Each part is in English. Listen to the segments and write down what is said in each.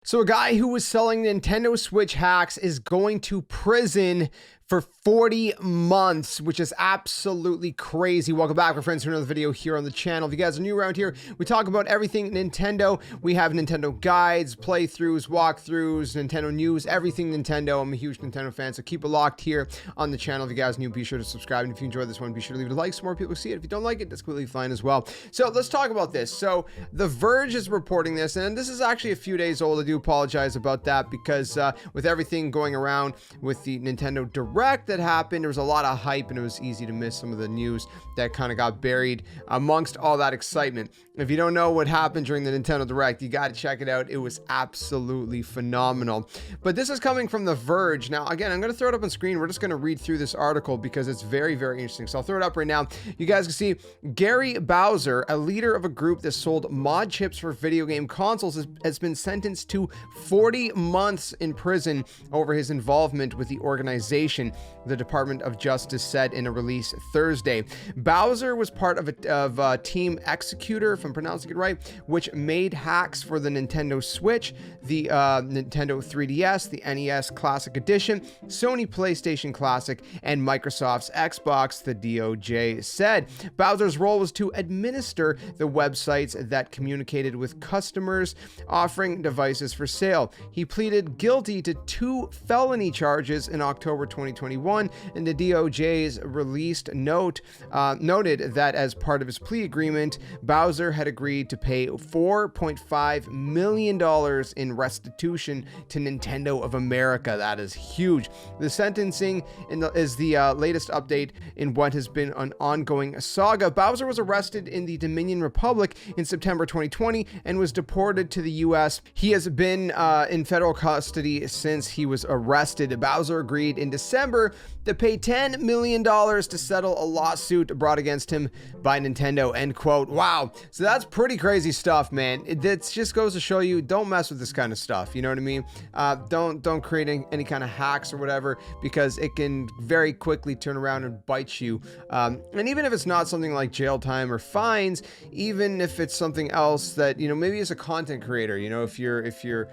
So a guy who was selling Nintendo Switch hacks is going to prison for 40 months, which is absolutely crazy. Welcome back, my friends, to another video here on the channel. If you guys are new around here, we talk about everything Nintendo. We have Nintendo guides, playthroughs, walkthroughs, Nintendo news, everything Nintendo. I'm a huge Nintendo fan, so keep it locked here on the channel. If you guys are new, be sure to subscribe. And if you enjoyed this one, be sure to leave it a like so more people see it. If you don't like it, that's completely fine as well. So let's talk about this. So The Verge is reporting this, and this is actually a few days old. I do apologize about that because with everything going around with the Nintendo Direct that happened, there was a lot of hype and it was easy to miss some of the news that kind of got buried amongst all that excitement. If you don't know what happened during the Nintendo Direct, you got to check it out. It was absolutely phenomenal. But this is coming from The Verge. Now, again, I'm going to throw it up on screen. We're just going to read through this article because it's very, very interesting. So I'll throw it up right now. You guys can see Gary Bowser, a leader of a group that sold mod chips for video game consoles, has been sentenced to 40 months in prison over his involvement with the organization, the Department of Justice said in a release Thursday. Bowser was part of Team Executor, if I'm pronouncing it right, which made hacks for the Nintendo Switch, the Nintendo 3DS, the NES Classic Edition, Sony PlayStation Classic, and Microsoft's Xbox, the DOJ said. Bowser's role was to administer the websites that communicated with customers offering devices for sale. He pleaded guilty to 2 felony charges in October 2021, and the DOJ's released note noted that as part of his plea agreement, Bowser had agreed to pay $4.5 million in restitution to Nintendo of America. That is huge. The sentencing is the latest update in what has been an ongoing saga. Bowser was arrested in the Dominion Republic in September 2020 and was deported to the US. He has been in federal custody since he was arrested. Bowser agreed in December to pay $10 million to settle a lawsuit brought against him by Nintendo, end quote. Wow. So that's pretty crazy stuff, man. It just goes to show you, don't mess with this kind of stuff. You know what I mean? Don't create any kind of hacks or whatever, because it can very quickly turn around and bite you. And even if it's not something like jail time or fines, even if it's something else that, you know, maybe as a content creator, you know, if you're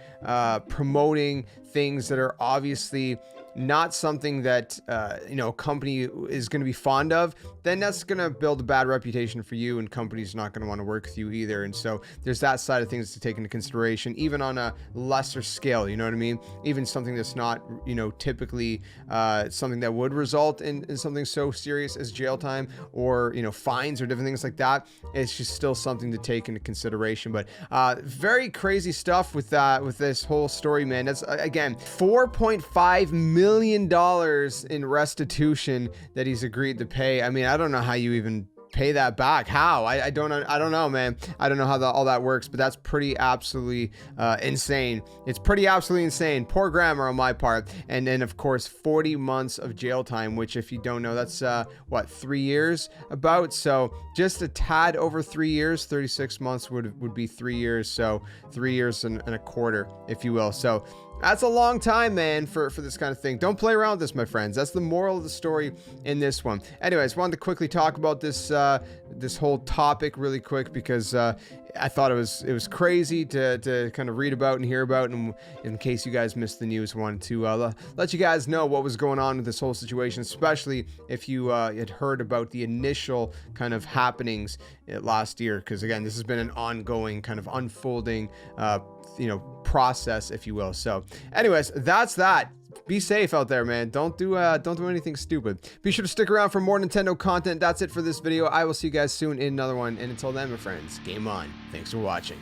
promoting things that are obviously not something that you know, a company is going to be fond of, then that's going to build a bad reputation for you, and companies are not going to want to work with you either. And so there's that side of things to take into consideration, even on a lesser scale. You know what I mean? Even something that's not, you know, typically something that would result in something so serious as jail time or, you know, fines or different things like that. It's just still something to take into consideration. But very crazy stuff with this whole story, man. That's again $4.5 million in restitution that he's agreed to pay. I mean, I don't know how you even pay that back. How? I don't know, man. I don't know how all that works, but that's pretty absolutely insane. It's pretty absolutely insane. Poor grammar on my part. And then of course 40 months of jail time, which if you don't know, that's what, 3 years about. So just a tad over 3 years. 36 months would be 3 years. So 3 years and a quarter, if you will. So that's a long time, man, for this kind of thing. Don't play around with this, my friends. That's the moral of the story in this one. Anyways, wanted to quickly talk about this this whole topic really quick because I thought it was crazy to kind of read about and hear about, and in case you guys missed the news, I wanted to let you guys know what was going on with this whole situation, especially if you had heard about the initial kind of happenings last year, because again, this has been an ongoing kind of unfolding you know, process, if you will. So anyways, that's that. Be safe out there, man. Don't do anything stupid. Be sure to stick around for more Nintendo content. That's it for this video. I will see you guys soon in another one, and until then, my friends, game on. Thanks for watching.